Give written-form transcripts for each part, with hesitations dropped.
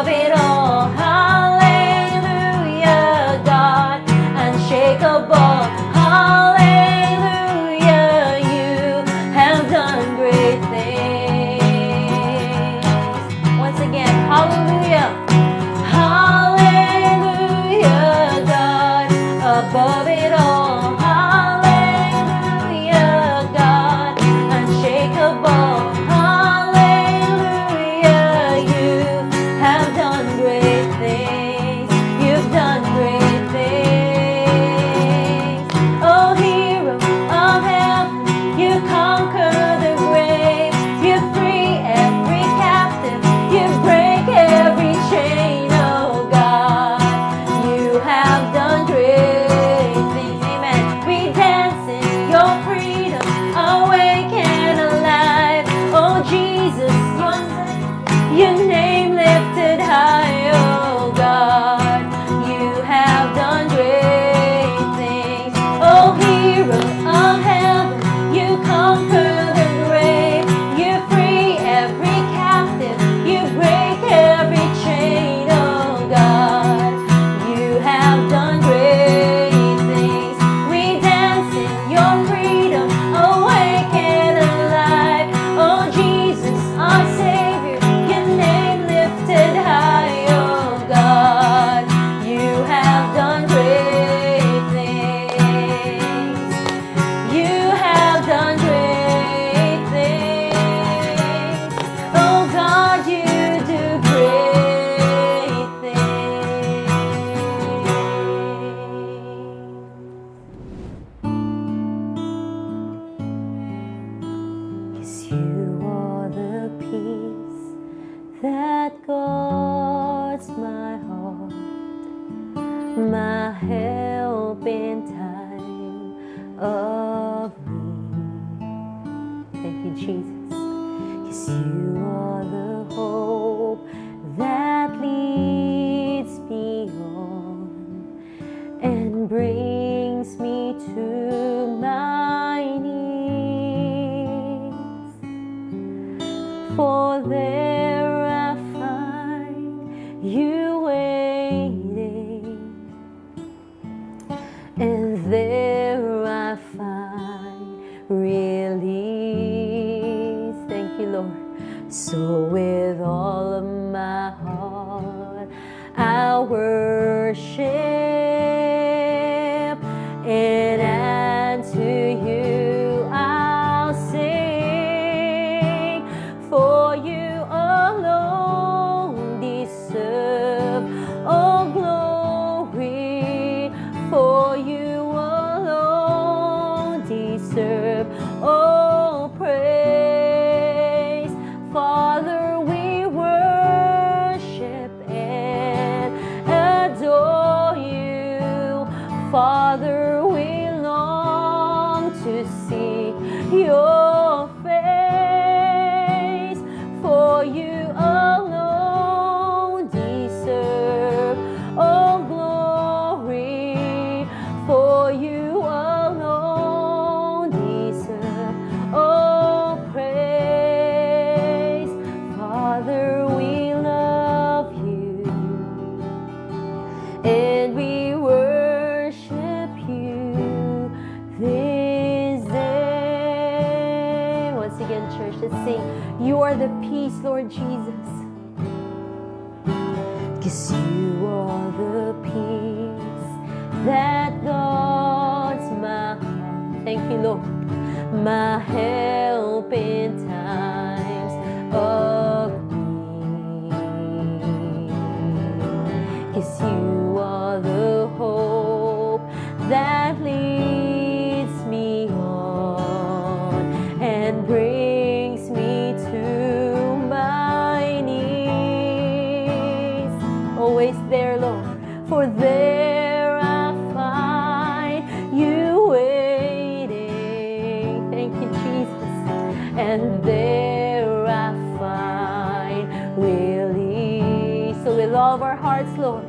above it all. Hallelujah, God, unshakable. Hallelujah, you have done great things. Once again, hallelujah. Hallelujah, God, above it all. Hallelujah, God, unshakable. Hallelujah, you have done great things. You've done great things. Oh, hero of heaven, you conquer the grave. You free every captive. You break every chain. Oh, God, you have done great things. Amen. We dance in your freedom, awake and alive. Oh, Jesus, your name lifted high. Oh, God, you have done great things. Oh, hero of heaven, you conquer the grave. You free every captive. You break every chain. Oh, God, you have done great things. We dance in your freedom, awake and alive. Oh, Jesus, our Savior, your name lifted high. Oh, God, you have done great things. You have done great things. Oh, God, you do great things. 'Cause you are the peace that guards my heart, my help in time of need. Thank you, Jesus. 'Cause you are the hope that leads me on and brings me to my knees. For there I find you waiting, and there I find release. Thank you, Lord. So with all of my heart, I'll worship, and unto you I'll sing. For you alone deserve all glory. For you alone deserve all praise. Father, we worship and adore you. Father, we long to see your face. For you alone deserve all glory. For you alone deserve all praise. Father, we love you and we worship you this day. Once again, church, let's sing. You are the peace, Lord Jesus. 'Cause you are the peace that guards my heart. Thank you, Lord. My help in times of need. 'Cause you are the hope that leads me on and brings me to my knees. Always there, Lord, for there I find you waiting. Thank you, Jesus. And there I find release. So with all of our hearts, Lord,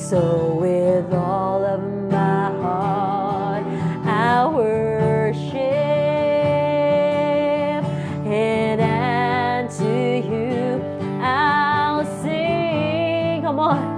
so with all of my heart, I worship, and unto you I'll sing. Come on.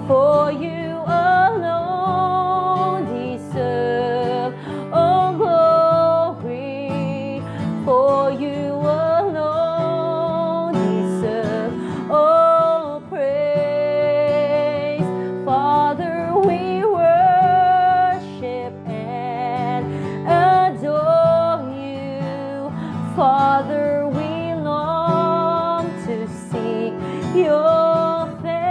For you alone deserve all glory. For you alone deserve all praise. Father, we worship and adore you. Father, we long to seek your face.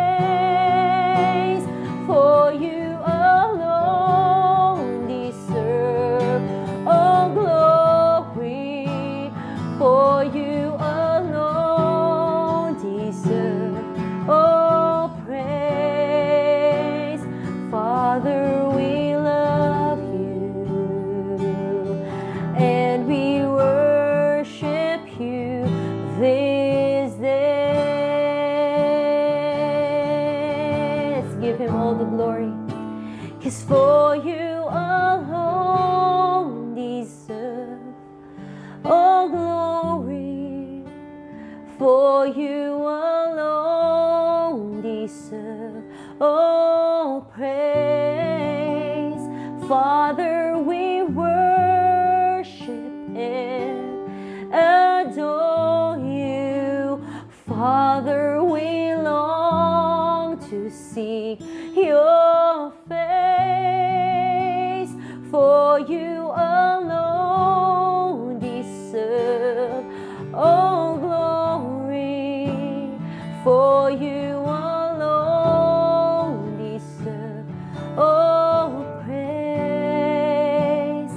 For you alone deserve all glory. For you alone deserve all praise. Father, we love you and we worship you this day. Let's give him all the glory. 'Cause for you alone deserve all glory. For you alone deserve all praise. Father, we worship and adore you. Father, we long to seek your face. For you alone deserve all glory. For you alone deserve all praise.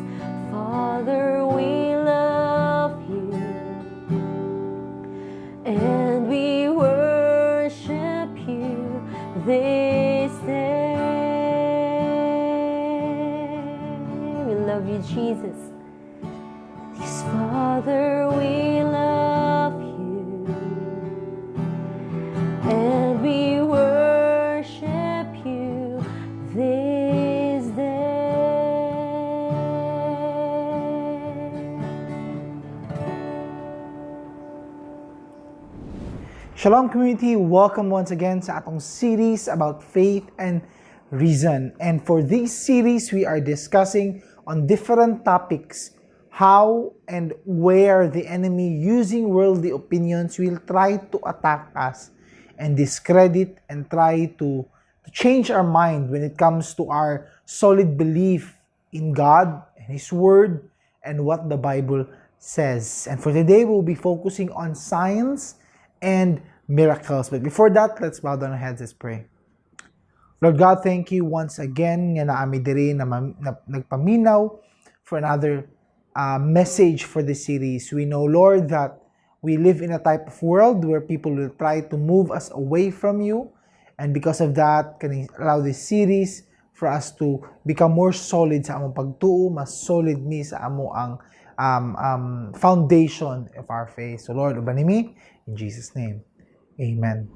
Father, we love you and we worship you this day. We love you, Jesus. Yes, Father, we love you and we worship you this day. Shalom community, welcome once again sa atong series about faith and reason. And for this series, we are discussing on different topics how and where the enemy using worldly opinions will try to attack us and discredit and try to change our mind when it comes to our solid belief in God and His Word and what the Bible says. And for today, we'll be focusing on signs and miracles. But before that, let's bow down our heads, let's pray. Lord God, thank you once again nga naami diri na nagpaminaw for another message for this series. We know, Lord, that we live in a type of world where people will try to move us away from you. And because of that, can you allow this series for us to become more solid sa among pagtuo, mas solid mi sa amo ang foundation of our faith. So Lord, ubanimi, in Jesus' name, amen.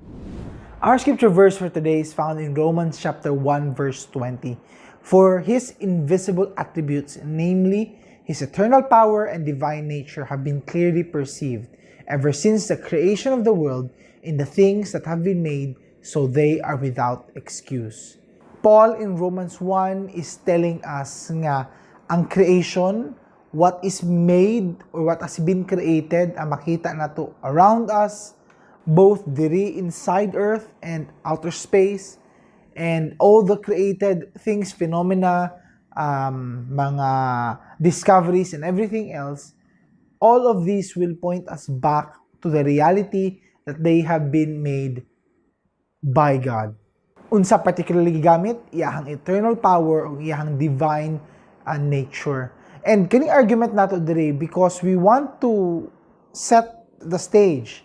Our scripture verse for today is found in Romans chapter 1, verse 20. For His invisible attributes, namely His eternal power and divine nature, have been clearly perceived ever since the creation of the world in the things that have been made, so they are without excuse. Paul in Romans 1 is telling us nga ang creation, what is made or what has been created, ang makita nato around us, both diri inside earth and outer space, and all the created things, phenomena, mga discoveries and everything else, all of these will point us back to the reality that they have been made by God. Unsa particularly gigamit iyahang eternal power o iyahang divine nature. And kini argument nato diri because we want to set the stage,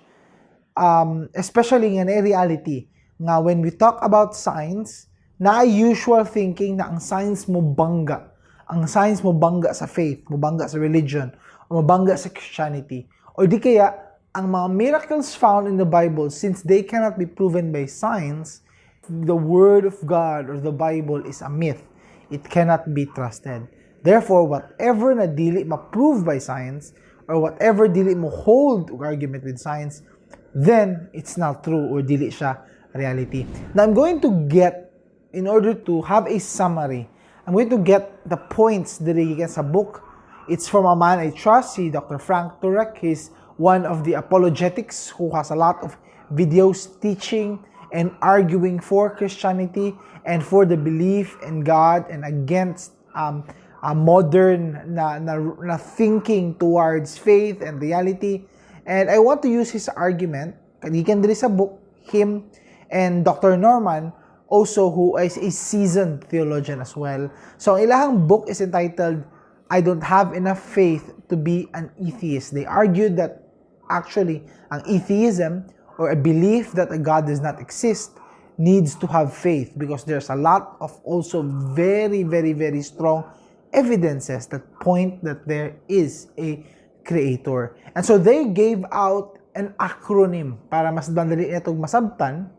especially nga na reality nga when we talk about science, na usual thinking na ang science mo bangga. Ang science mo bangga sa faith, mo bangga sa religion, o mo bangga sa Christianity. Or di kaya, ang mga miracles found in the Bible, since they cannot be proven by science, the Word of God or the Bible is a myth. It cannot be trusted. Therefore, whatever na dili ma-prove by science, or whatever dili mo hold or argument with science, then it's not true or dili siya reality. Now, I'm going to get, in order to have a summary, I'm going to get the points diri sa book. It's from a man I trust, si Dr. Frank Turek. He's one of the apologetics who has a lot of videos teaching and arguing for Christianity and for the belief in God and against a modern na thinking towards faith and reality. And I want to use his argument, kanikan diri sa book, him and Dr. Norman, also who is a seasoned theologian as well. So ang ilahang book is entitled, I Don't Have Enough Faith to Be an Atheist. They argued that actually, ang atheism, or a belief that a God does not exist, needs to have faith because there's a lot of also very, very, very strong evidences that point that there is a creator. And so they gave out an acronym para mas dandali itong masabtan.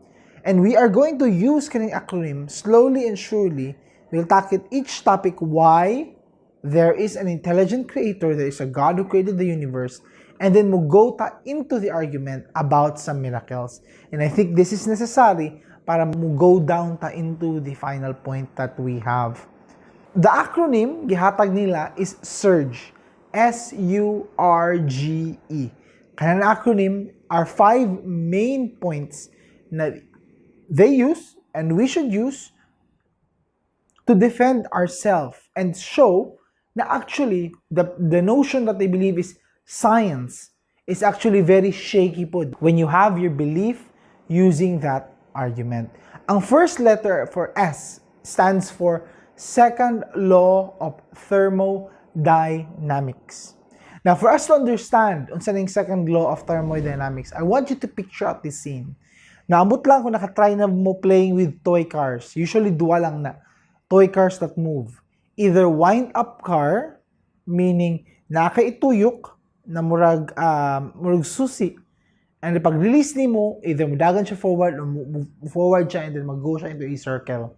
And we are going to use kaning acronym slowly and surely. We'll tackle each topic why there is an intelligent creator, there is a God who created the universe, and then we'll go into the argument about some miracles. And I think this is necessary para mo go down into the final point that we have. The acronym gihatag nila is SURGE. S-U-R-G-E. Kanang acronym are 5 main points na they use and we should use to defend ourselves and show na actually the notion that they believe is science is actually very shaky po when you have your belief using that argument. Ang first letter for S stands for second law of thermodynamics. Now, for us to understand unsa ning second law of thermodynamics, I want you to picture out this scene. Naamot lang kung nakatry na mo playing with toy cars. Usually, duwa lang na. Toy cars that move. Either wind-up car, meaning nakaituyok, na murag susi. And pag-release ni mo, either mudagan siya forward or move forward siya and then mag-go siya into a circle.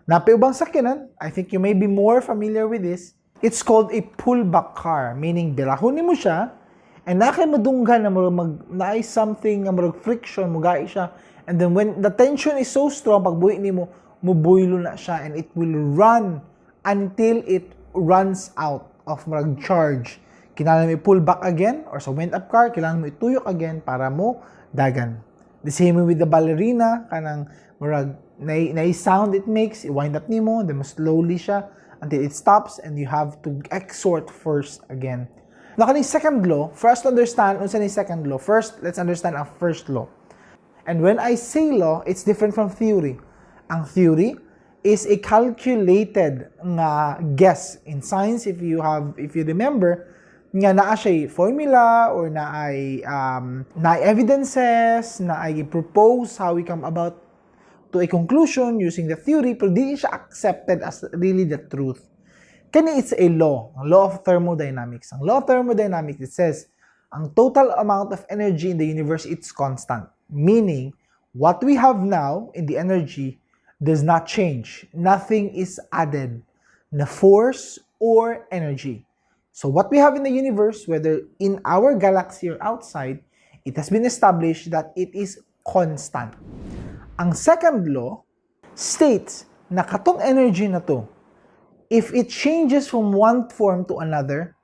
Napiubang sakyanan, I think you may be more familiar with this. It's called a pullback car, meaning bilahon mo siya, and madunggan na naay something, na friction, mugai siya. And then when the tension is so strong, pag buhi ni mo, mubuylo na siya, and it will run until it runs out of charge. Kailangan mo i-pull back again, or sa wind-up car, kailangan mo ituyok again para mo dagan. The same way with the ballerina, kanang sound it makes, i-wind up ni mo, then slowly siya until it stops, and you have to exhort first again. Now, kaning second law, for us to understand unsa ni second law, first, let's understand our first law. And when I say law, it's different from theory. Ang theory is a calculated nga guess. In science, if you remember, nga naa siya formula or naay evidences, naay propose how we come about to a conclusion using the theory, pero di siya accepted as really the truth. Kani it's a law of thermodynamics. Ang law of thermodynamics, it says, ang total amount of energy in the universe, it's constant. Meaning, what we have now in the energy does not change. Nothing is added na force or energy. So what we have in the universe, whether in our galaxy or outside, it has been established that it is constant. Ang second law states na katong energy na to, if it changes from one form to another,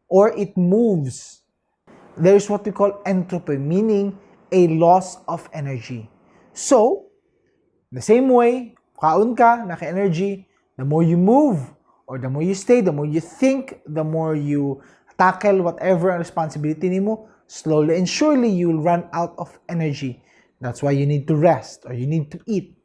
or it moves, there is what we call entropy, meaning a loss of energy. So, the same way, kaon ka, naka-energy, the more you move, or the more you stay, the more you think, the more you tackle whatever responsibility nimo, slowly and surely you will run out of energy. That's why you need to rest, or you need to eat.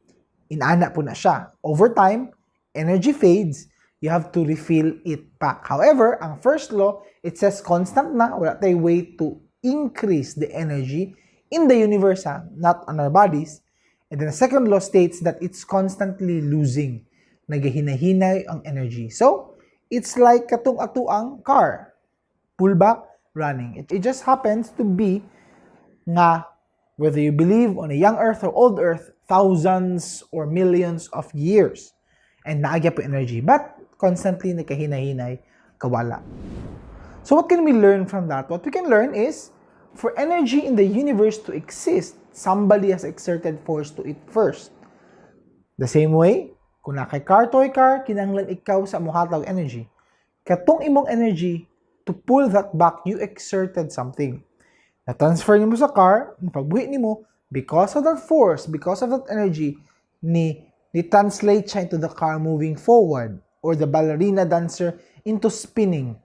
Inana po na siya. Over time, energy fades, you have to refill it back. However, ang first law, it says constant na, wala tayong way to increase the energy in the universe, not on our bodies. And then the second law states that it's constantly losing. Nagahinahinay ang energy. So, it's like katong atuang car. Pullback, running. It just happens to be nga, whether you believe on a young earth or old earth, thousands or millions of years. And naagya po energy. But, constantly nagahinahinay, kawala. So what can we learn from that? What we can learn is, for energy in the universe to exist, somebody has exerted force to it first. The same way, kung nakay car toy car, kinahanglan ikaw sa muhatag energy. Katong imong energy, to pull that back, you exerted something. Na-transfer nimo sa car, pagbuhi nimo, because of that force, because of that energy, ni-translate siya into the car moving forward, or the ballerina dancer into spinning.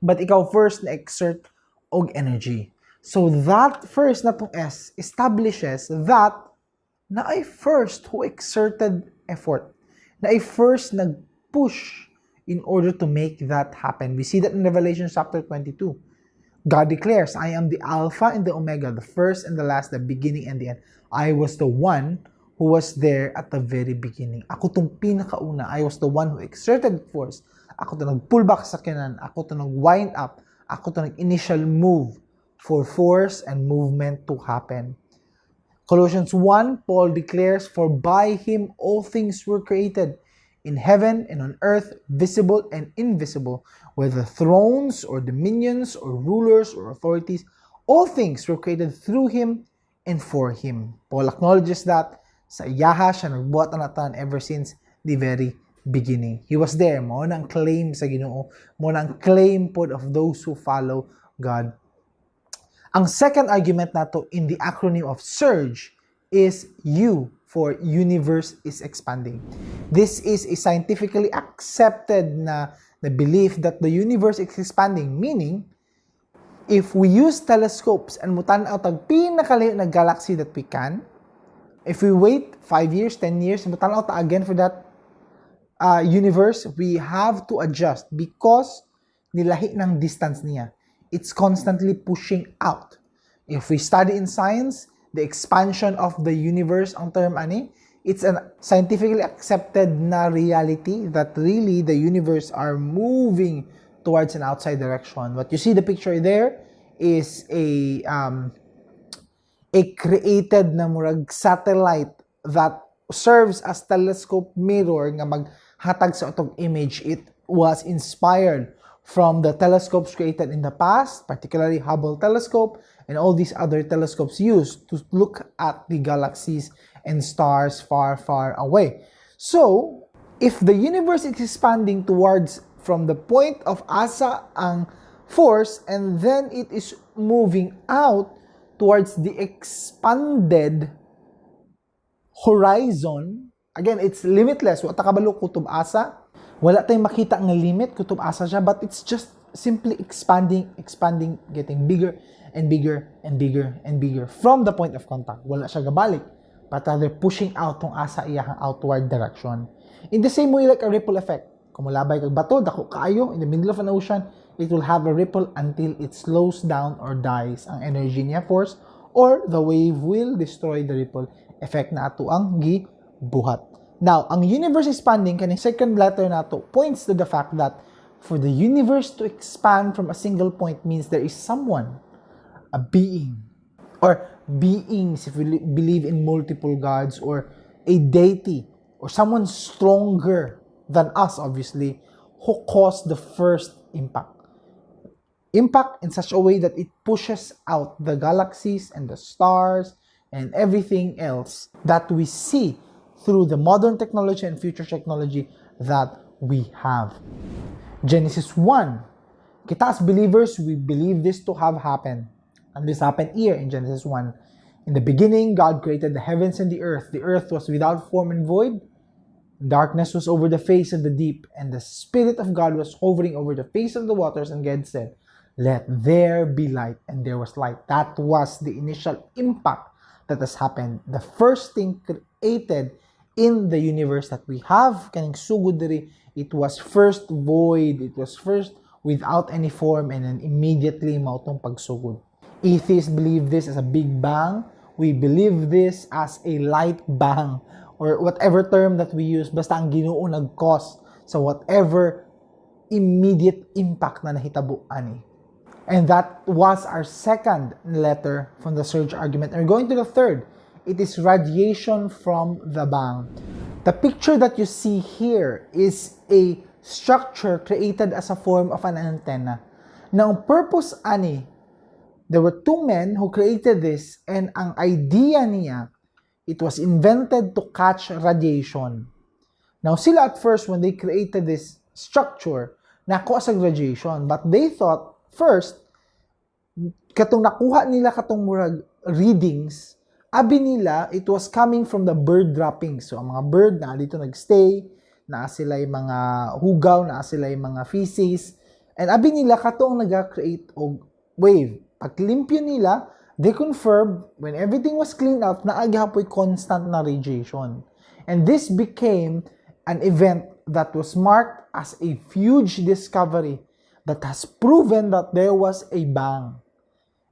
But ikaw first na-exert og energy. So that first na tong S establishes that na ay first who exerted effort. Na ay first nag-push in order to make that happen. We see that in Revelation chapter 22. God declares, I am the Alpha and the Omega, the first and the last, the beginning and the end. I was the one who was there at the very beginning. Ako tong pinakauna. I was the one who exerted force. Ako to nag-pull back sa kanan. Ako to nag-wind up. Ako to nag-initial move for force and movement to happen. Colossians 1, Paul declares, for by him all things were created, in heaven and on earth, visible and invisible, whether thrones or dominions or rulers or authorities, all things were created through him and for him. Paul acknowledges that sa iyaha siya nagbuhat na natan ever since the very beginning. He was there. Mao na ang claim sa Ginoo. Mao na ang claim pod of those who follow God. Ang second argument nato in the acronym of SURGE is U for universe is expanding. This is a scientifically accepted na belief that the universe is expanding, meaning if we use telescopes and mutan-aw tag pinakalayo na galaxy that we can, if we wait 5 years, 10 years, mutan-aw ta again for that universe, we have to adjust because nilahi ng distance niya. It's constantly pushing out. If we study in science, the expansion of the universe, ang term ani, it's a scientifically accepted na reality that really the universe are moving towards an outside direction. What you see the picture there is a created na murag satellite that serves as telescope mirror nga maghatag sa atong image. It was inspired from the telescopes created in the past, particularly Hubble telescope and all these other telescopes used to look at the galaxies and stars far, far away. So, if the universe is expanding towards from the point of asa ang force and then it is moving out towards the expanded horizon, again, it's limitless. Wa ta kabalo kutob asa. Wala tayong makita ng limit kutob asa siya, but it's just simply expanding, getting bigger and bigger and bigger and bigger from the point of contact. Wala siya gabalik, but rather pushing out tong asa iyang outward direction. In the same way like a ripple effect. Kung mulabay kag bato, dako kaayo in the middle of an ocean, it will have a ripple until it slows down or dies ang energy niya force, or the wave will destroy the ripple effect na ato ang gibuhat. Now, ang universe expanding, kaning second letter nato points to the fact that for the universe to expand from a single point means there is someone, a being, or beings if we believe in multiple gods, or a deity, or someone stronger than us, obviously, who caused the first impact. Impact in such a way that it pushes out the galaxies and the stars and everything else that we see through the modern technology and future technology that we have. Genesis 1. Kita as believers, we believe this to have happened. And this happened here in Genesis 1. In the beginning, God created the heavens and the earth. The earth was without form and void. Darkness was over the face of the deep, and the Spirit of God was hovering over the face of the waters, and God said, "Let there be light," and there was light. That was the initial impact that has happened. The first thing created in the universe that we have, kaning sugod diri, it was first void, it was first without any form, and then immediately mautong pagsugod. Atheists believe this as a big bang. We believe this as a light bang, or whatever term that we use, basta ang Ginoo nag-cause sa whatever immediate impact na nahitabo ani. And that was our second letter from the surge argument. And we're going to the third. It is radiation from the bang. The picture that you see here is a structure created as a form of an antenna. Now, ang purpose ani There were two men who created this, and ang idea niya, it was invented to catch radiation. Now, sila at first, when they created this structure, nakuha sa radiation, but they thought, first, katong nakuha nila katong murag readings, abi nila, it was coming from the bird droppings. So, ang mga bird na dito nagstay, na sila yung mga hugaw, na sila yung mga feces, and abi nila katong nag-create og wave. Pag limpyo nila, they confirmed when everything was cleaned out, naaghapoy constant na radiation. And this became an event that was marked as a huge discovery that has proven that there was a bang.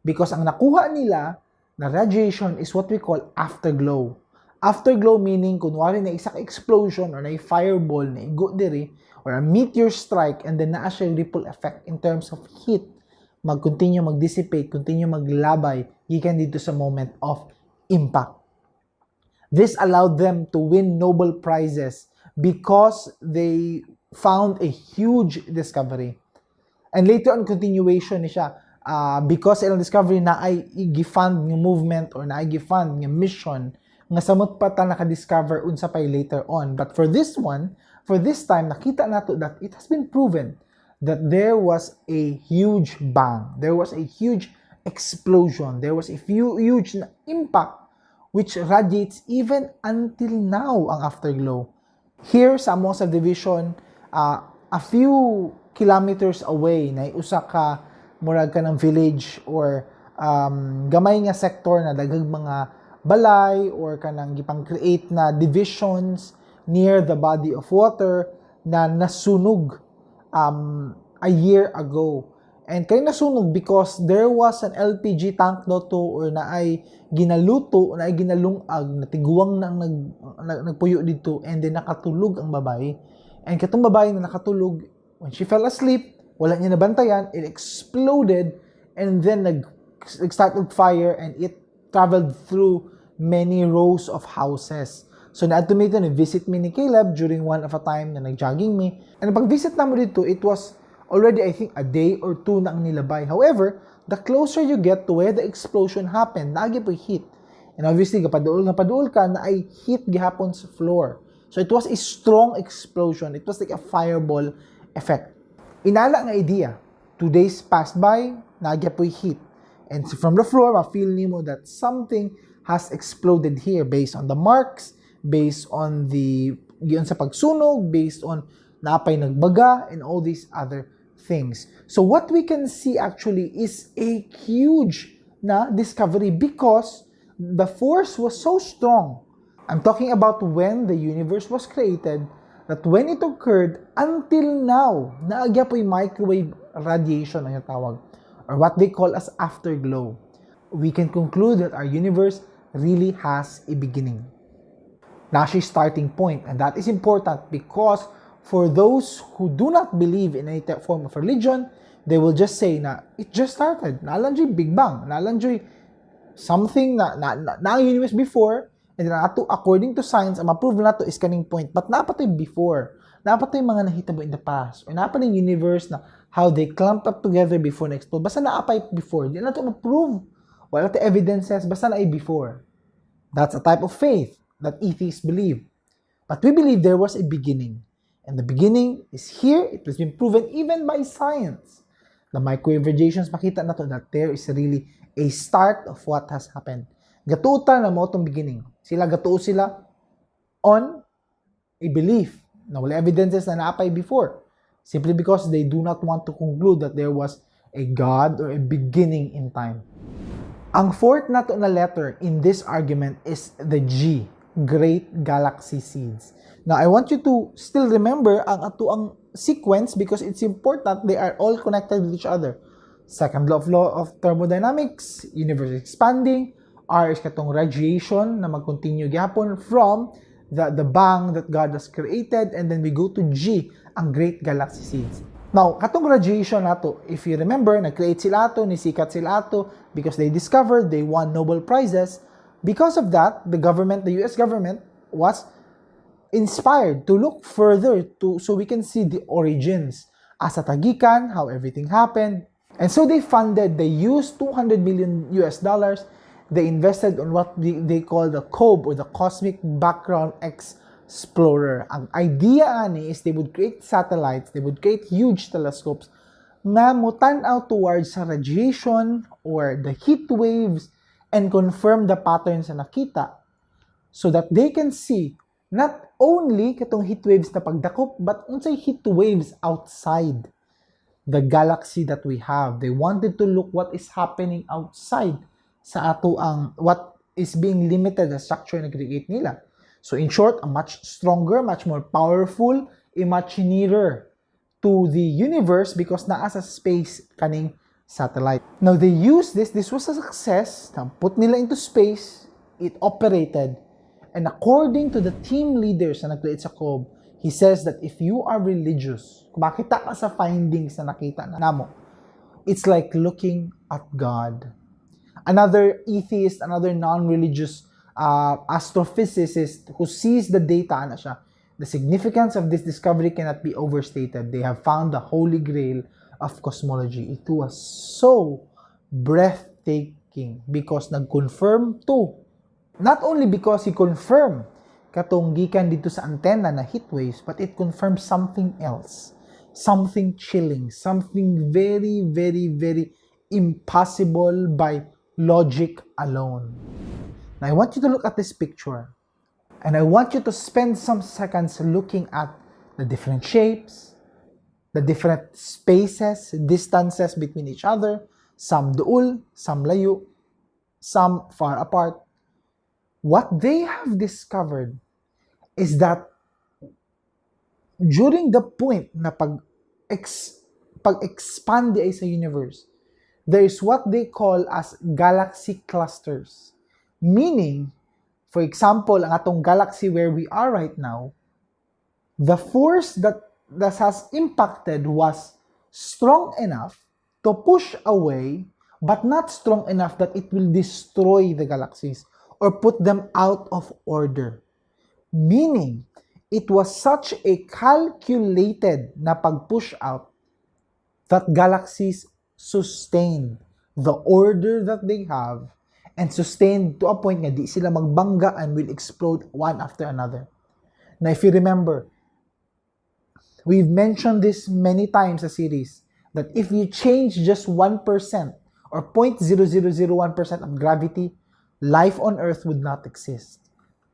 Because ang nakuha nila na radiation is what we call afterglow. Afterglow meaning, kunwari na isang explosion or na fireball na igo diri or a meteor strike and then naa siya ripple effect in terms of heat. Mag-continue, mag-dissipate, continue maglabay gikan dito sa moment of impact. This allowed them to win Nobel Prizes because they found a huge discovery. And later on, continuation ni siya, because ilang discovery na ay i-fund ng movement or na ay i-fund ng mission, nga samot pa ta naka-discover unsa pay later on. But for this one, for this time, nakita nato that it has been proven that there was a huge bang. There was a huge explosion. There was a huge impact which radiates even until now ang afterglow. Here sa among subdivision, a few kilometers away na usa ka murag ka ng village or gamay nga sector na daghang mga balay or kanang gipang create na divisions near the body of water na nasunog a year ago. And kay nasunog because there was an LPG tank to or na ay ginaluto, na ay ginalungag, natiguang na nagpuyo dito and then nakatulog ang babae. And katong babae na nakatulog, when she fell asleep, wala niya nabantayan, it exploded and then nag-start of fire and it traveled through many rows of houses. So na-admit na visit me ni Caleb during one of a time na nag-jogging me. And pag-visit na mo dito, it was already, I think, a day or two na ang nilabay. However, the closer you get to where the explosion happened, naagi po heat. And obviously, kapaduol ka na ay heat gihapon sa floor. So it was a strong explosion. It was like a fireball effect. Inala nga idea. 2 days passed by, naagi po heat. And from the floor, ma-feel nimo that something has exploded here based on the marks, based on the giyon sa pagsunog, based on napay nagbaga, and all these other things. So what we can see actually is a huge na discovery because the force was so strong. I'm talking about when the universe was created, that when it occurred until now, naagya po yung microwave radiation ang tawag, or what they call as afterglow. We can conclude that our universe really has a beginning. Now, she's starting point, and that is important because for those who do not believe in any form of religion, they will just say na it just started. Nalanjoy Big Bang. Nalanjoy something na ang universe before, and then according to science, ang ma-prove na to is kaning point. But napatoy before. Napatoy mga nahitabo in the past. Or napatoy yung universe na how they clumped up together before na-explode. Basta naapay before. Di na to ma-prove. Wala to evidences. Basta na ay before. That's a type of faith that atheists believe. But we believe there was a beginning. And the beginning is here. It has been proven even by science. The microwave radiations, makita na to that there is really a start of what has happened. Gatuutan na mo itong beginning. Gatuo sila on a belief na wala evidences na naapay before. Simply because they do not want to conclude that there was a God or a beginning in time. Ang fourth na to na letter in this argument is the G, Great Galaxy Seeds. Now, I want you to still remember ang atuang sequence because it's important. They are all connected with each other. Second law of thermodynamics, universe expanding. R is katong radiation na mag-continue gyapon from the bang that God has created. And then we go to G, ang Great Galaxy Seeds. Now, katong radiation nato, if you remember, nag-create sila ato, nisikat sila ato, because they discovered, they won Nobel Prizes. Because of that, the US government was inspired to look further so we can see the origins. Asa tagikan, how everything happened, And so they used 200 million US dollars. They invested on what they call the COBE, or the Cosmic Background Explorer. Ang idea ani is they would create satellites, they would create huge telescopes na mutan-aw towards sa radiation or the heat waves and confirm the patterns na nakita so that they can see not only katong heat waves na pagdakop but unsay heat waves outside the galaxy that we have. They wanted to look what is happening outside sa ato ang what is being limited the structure na create nila. So in short, a much stronger, much more powerful, a much nearer to the universe because naa sa space kaning satellite. Now they used this was a success. Put nila into space, it operated, and according to the team leaders na nag-create sa COB, he says that if you are religious, kung makita ka sa findings na nakita na namo, it's like looking at God. Another atheist, another non-religious astrophysicist who sees the data na siya, the significance of this discovery cannot be overstated. They have found the holy grail of cosmology. It was so breathtaking because nag-confirm to, not only because he confirmed katong gikan dito sa antenna na heat waves, but it confirms something else, something chilling, something very, very, very impossible by logic alone. Now I want you to look at this picture, and I want you to spend some seconds looking at the different shapes, the different spaces, distances between each other, some duul, some layo, some far apart. What they have discovered is that during the point na pag-expand ay sa universe, there is what they call as galaxy clusters. Meaning, for example, ang atong galaxy where we are right now, the force that has impacted was strong enough to push away, but not strong enough that it will destroy the galaxies or put them out of order. Meaning, it was such a calculated na pag-push out that galaxies sustained the order that they have and sustained to a point nga di sila magbangga and will explode one after another. Now, if you remember, we've mentioned this many times sa series, that if you change just 1% or 0.0001% of gravity, life on Earth would not exist.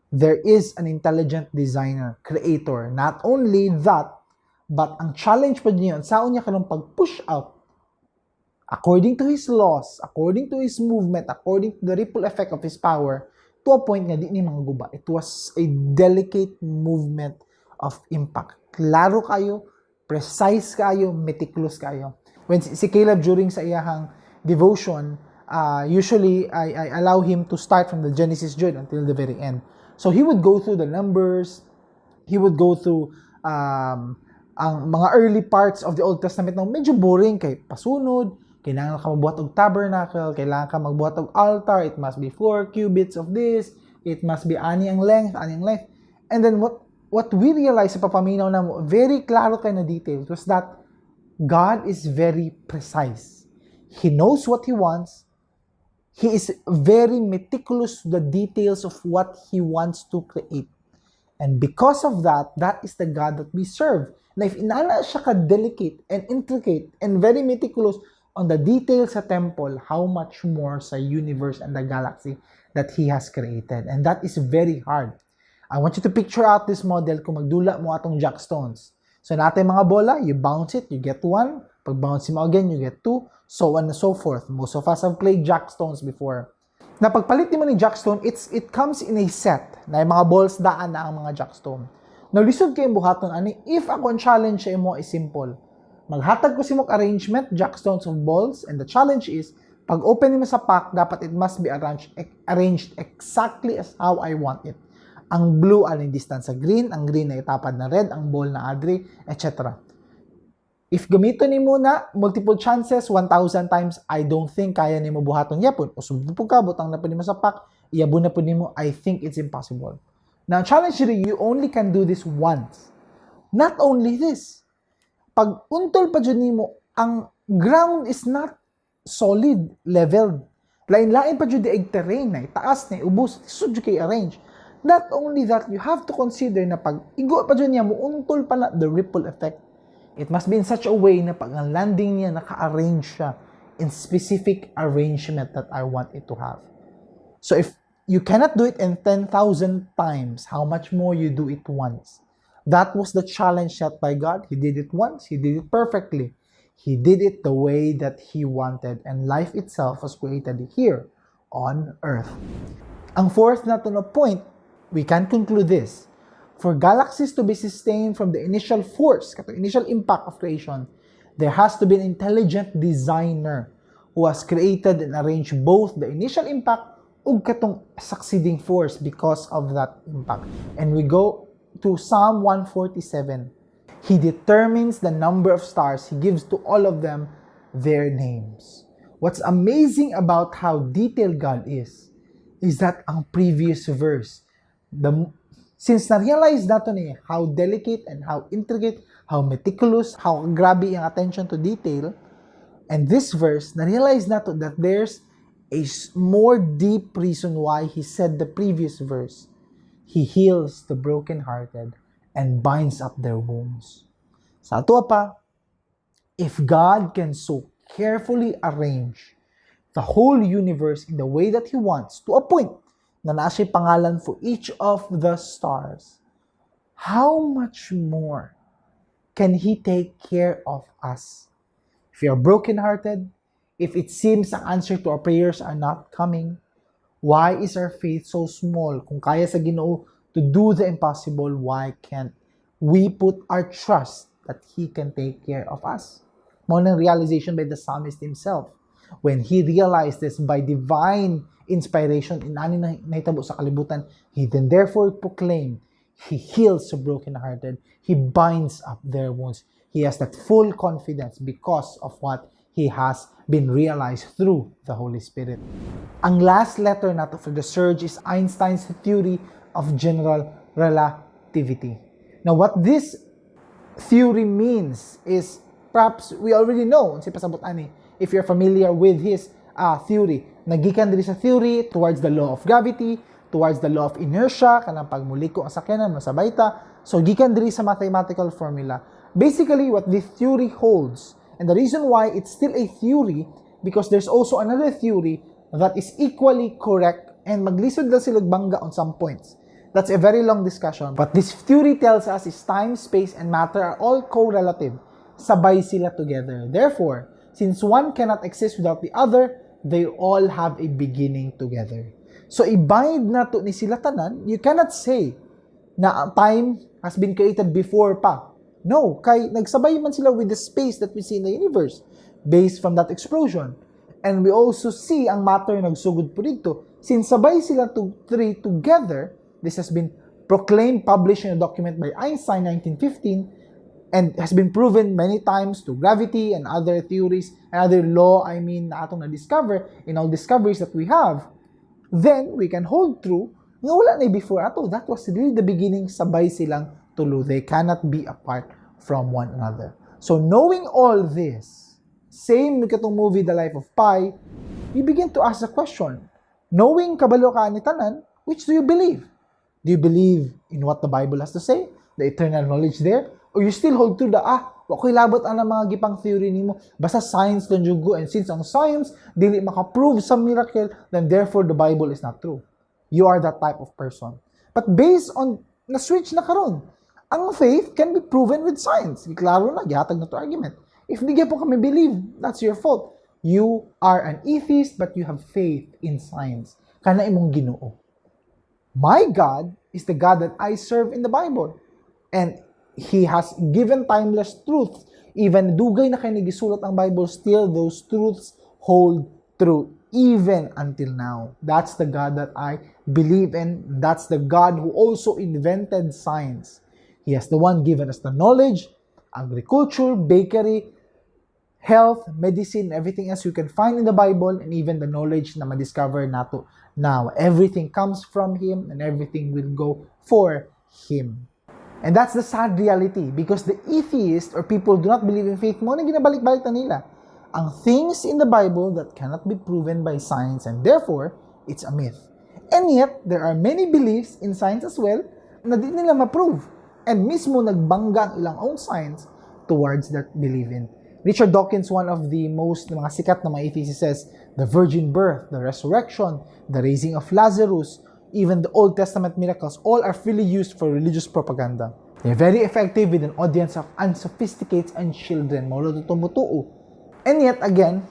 There is an intelligent designer, creator. Not only that, but ang challenge pa niya, saan niya kanong pag-push out according to his laws, according to his movement, according to the ripple effect of his power, to a point nga di ni mga guba. It was a delicate movement of impact. Klaro kayo, precise kayo, meticulous kayo. When si Caleb during sa iyahang devotion, usually I allow him to start from the Genesis Jude until the very end. So he would go through the numbers, he would go through ang mga early parts of the Old Testament na medyo boring kay pasunod, kailangan ka magbuhat og tabernacle, kailangan ka magbuhat og altar, it must be 4 cubits of this, it must be ani ang length. And then what we realize sa papaminaw na very klaro kay na details was that God is very precise. He knows what He wants. He is very meticulous to the details of what He wants to create. And because of that, that is the God that we serve. Na if inala siya ka-delicate and intricate and very meticulous on the details sa temple, how much more sa universe and the galaxy that He has created. And that is very hard. I want you to picture out this model kung magdula mo atong jackstones. So natin mga bola, you bounce it, you get 1. Pag bounce mo again, you get 2. So on and so forth. Most of us have played jackstones before. Na pagpalit mo ni jackstone, it comes in a set. Na yung mga balls daan na ang mga jackstone. Now, lisod kayong buhaton, ani, if ako ang challenge sa imo is simple. Maghatag ko si mong arrangement, jackstones of balls, and the challenge is, pag open mo sa pack, dapat it must be arranged exactly as how I want it. Ang blue, aling distance sa green, ang green na itapad na red, ang ball na adri, etc. If gamito ni mo na multiple chances, 1,000 times, I don't think kaya ni mo buhaton yapon. O subpo ka, butang na po ni mo sa pack, iyabo na po ni mo, I think it's impossible. Now, challenge you only can do this once. Not only this, pag untol pa dyan ni mo, ang ground is not solid, leveled. Lain-lain pa dyan di terrain na, taas na, ubos, sud kay arrange. Not only that, you have to consider na pag igo pa dyan niya, muuntol pa na the ripple effect. It must be in such a way na pag ang landing niya, naka-arrange siya in specific arrangement that I want it to have. So if you cannot do it in 10,000 times, how much more you do it once? That was the challenge set by God. He did it once. He did it perfectly. He did it the way that He wanted. And life itself was created here on earth. Ang fourth na to point, we can conclude this. For galaxies to be sustained from the initial force, the initial impact of creation, there has to be an intelligent designer who has created and arranged both the initial impact ug katong succeeding force because of that impact. And we go to Psalm 147. He determines the number of stars. He gives to all of them their names. What's amazing about how detailed God is that ang previous verse, since na-realize nato niya how delicate and how intricate, how meticulous, how grabe ang attention to detail, and this verse, na-realize nato that there's a more deep reason why He said the previous verse. He heals the brokenhearted and binds up their wounds. Sa ato pa, if God can so carefully arrange the whole universe in the way that He wants, to a point na nasa pangalan for each of the stars, how much more can He take care of us? If you are brokenhearted, if it seems ang answer to our prayers are not coming, why is our faith so small? Kung kaya sa Ginoo to do the impossible, why can't we put our trust that He can take care of us? Mo nang realization by the psalmist himself. When he realized this by divine inspiration in ani na nahitabo sa kalibutan, he then therefore proclaimed, He heals the brokenhearted, He binds up their wounds. He has that full confidence because of what he has been realized through the Holy Spirit. Ang last letter nato for the surge is Einstein's theory of general relativity. Now, what this theory means is, perhaps we already know, si pasabot ani, if you're familiar with his theory. Nagikan diri sa theory towards the law of gravity, towards the law of inertia, kanang pagmuliko ang sakyanan, masabay ta. So, gikan diri sa mathematical formula. Basically, what this theory holds, and the reason why it's still a theory, because there's also another theory that is equally correct, and maglisod lang sila bangga on some points. That's a very long discussion. But this theory tells us is time, space, and matter are all correlative. Sabay sila together. Therefore, since one cannot exist without the other, they all have a beginning together. So, i-bind na to ni sila tanan, you cannot say na time has been created before pa. No, kay nagsabay man sila with the space that we see in the universe based from that explosion. And we also see ang matter nagsugod po dito. Since sabay sila three together, this has been proclaimed, published in a document by Einstein 1915, and has been proven many times to gravity and other theories, and other law, na atong na-discover in all discoveries that we have. Then, we can hold true nga wala na before ato. That was really the beginning, sabay silang tulo. They cannot be apart from one another. So, knowing all this, same with katong movie, The Life of Pi, you begin to ask the question, knowing kabalo ka ni tanan, which do you believe? Do you believe in what the Bible has to say? The eternal knowledge there? Or you still hold to the, wako'y labot ang mga gipang theory nimo, basta science lang jugo, and since ang science, dili makaprove sa miracle, then therefore the Bible is not true. You are that type of person. But based on, na-switch na karon, ang faith can be proven with science. Klaro na, gihatag na to argument. If di po kami believe, that's your fault. You are an atheist, but you have faith in science. Kana imong Ginoo. My God is the God that I serve in the Bible. And He has given timeless truths. Even dugay na kayo nagisulat ang Bible, still those truths hold true even until now. That's the God that I believe in. That's the God who also invented science. He has the one given us the knowledge, agriculture, bakery, health, medicine, everything else you can find in the Bible, and even the knowledge na ma-discover nato now. Everything comes from Him, and everything will go for Him. And that's the sad reality, because the atheists or people who do not believe in faith, mo na ginabalik-balik na nila. ang things in the Bible that cannot be proven by science and therefore, it's a myth. And yet, there are many beliefs in science as well na di nila ma-prove. And mismo nagbangga ang ilang own science towards that belief in. Richard Dawkins, one of the most mga sikat na mga atheists, says, the virgin birth, the resurrection, the raising of Lazarus, even the Old Testament miracles, all are freely used for religious propaganda. They're very effective with an audience of unsophisticated and children. Maulo tumutuo. And yet, again,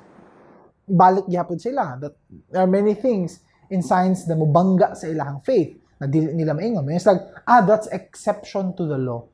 balik gyapon sila that there are many things in science na mubangga sa ilahang faith na dili nila maingon. It's like, that's exception to the law.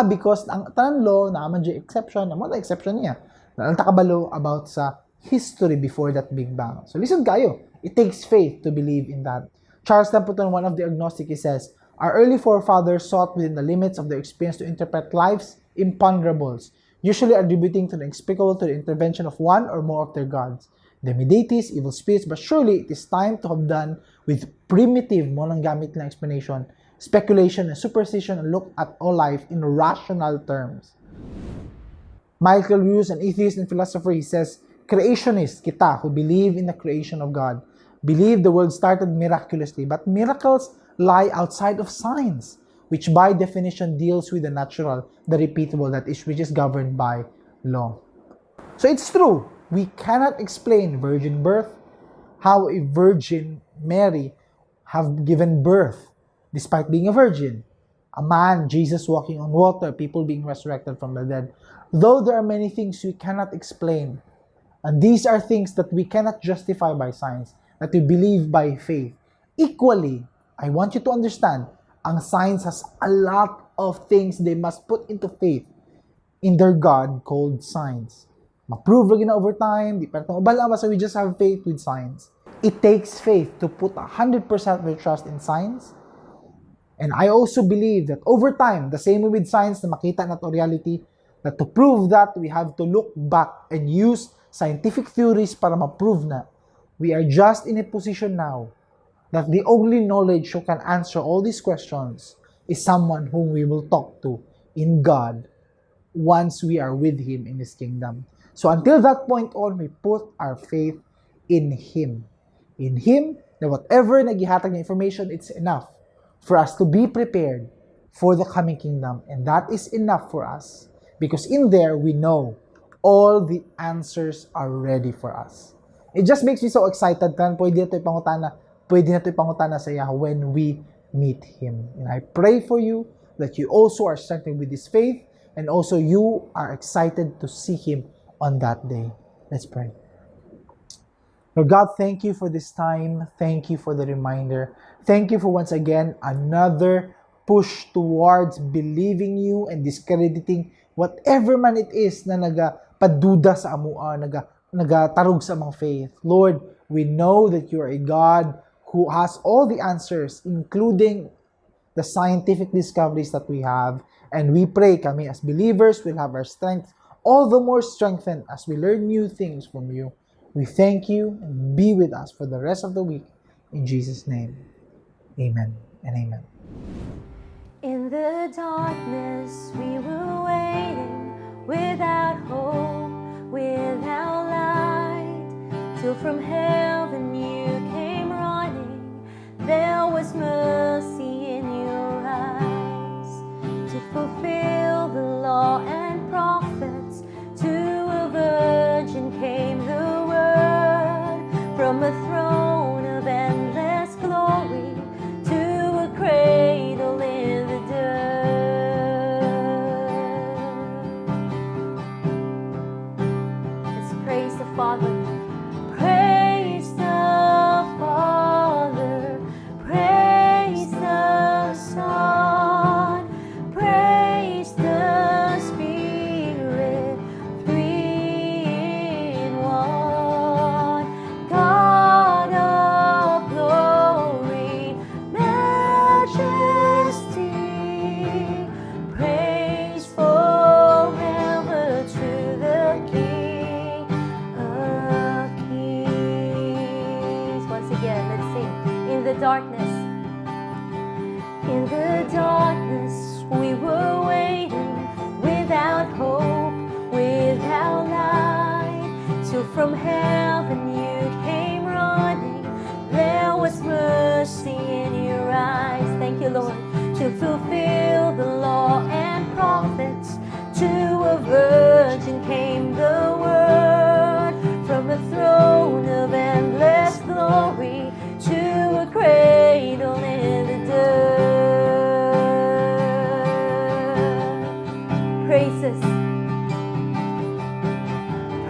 Because ang tanan law na man dyan exception, amo na exception niya. Nalanta kabalo about sa history before that Big Bang. So listen kayo, it takes faith to believe in that. Charles Templeton, one of the agnostics, he says, our early forefathers sought within the limits of their experience to interpret life's imponderables, usually attributing to the inexplicable to the intervention of one or more of their gods. They may deities, evil spirits, but surely it is time to have done with primitive, mo lang gamit na explanation, speculation and superstition, and look at all life in rational terms. Michael Lewis, an atheist and philosopher, he says, creationists, kita, who believe in the creation of God, believe the world started miraculously, but miracles lie outside of science, which by definition deals with the natural, the repeatable, which is governed by law. So it's true, we cannot explain virgin birth, how a Virgin Mary have given birth despite being a virgin. A man, Jesus walking on water, people being resurrected from the dead. Though there are many things we cannot explain, and these are things that we cannot justify by science, that we believe by faith. Equally, I want you to understand, ang science has a lot of things they must put into faith in their God called science. Ma-prove lagi na over time, di pa bala, so we just have faith with science. It takes faith to put 100% of your trust in science. And I also believe that over time, the same way with science na makita na to reality, that to prove that, we have to look back and use scientific theories para ma-prove na. We are just in a position now that the only knowledge who can answer all these questions is someone whom we will talk to in God once we are with Him in His kingdom. So until that point on, we put our faith in Him. In Him, na whatever nagihatag na information, it's enough for us to be prepared for the coming kingdom. And that is enough for us. Because in there, we know all the answers are ready for us. It just makes me so excited. Pwede na ito ipangutana sa iya when we meet Him. And I pray for you that you also are strengthened with this faith and also you are excited to see Him on that day. Let's pray. Lord God, thank you for this time. Thank you for the reminder. Thank you for once again another push towards believing you and discrediting whatever man it is na nagapaduda sa amua, nagatarog sa among faith. Lord, we know that you are a God who has all the answers, including the scientific discoveries that we have. And we pray kami as believers will have our strength all the more strengthened as we learn new things from you. We thank you and be with us for the rest of the week. In Jesus' name, amen and amen. In the darkness we were waiting, without hope, without light, till from heaven you came running. There was mercy in your eyes to fulfill the law and prophets. To a virgin came the word, from a throne of endless glory to a cradle in the dirt. Let's praise the Father. Praise the Father. Praise to fulfill the law and prophets. To a virgin came the word, from a throne of endless glory to a cradle in the dirt. Praises.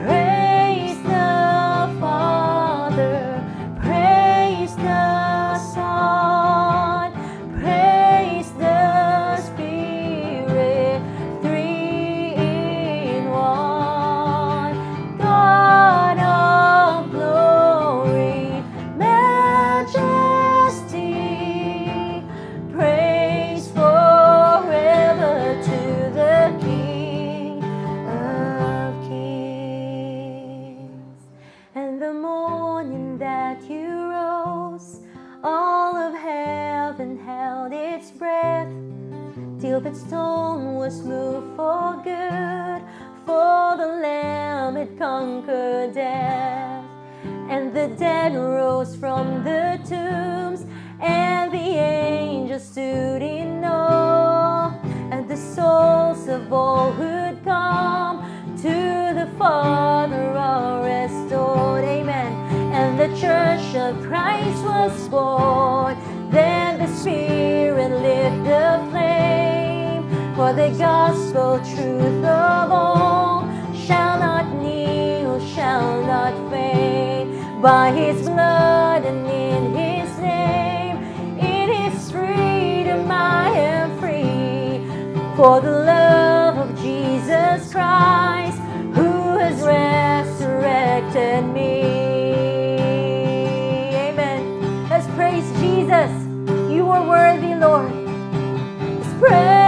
Praise the Father, praise the Son, praise the Spirit, three in one. God of glory, majesty, praise forever to the King of Kings. And the morning that you rose, all of heaven held its breath, till that stone was moved for good, for the Lamb had conquered death. And the dead rose from the tombs, and the angels stood in awe, and the souls of all who'd come to the Father are restored. Amen. And the church of Christ was born. Then the Spirit lit the flame, for the gospel truth of all shall not kneel, shall not faint. By His blood and in His name, in His freedom I am free. For the love of Jesus Christ, who has resurrected me. Amen. Let's praise Jesus. You are worthy, Lord. Let's praise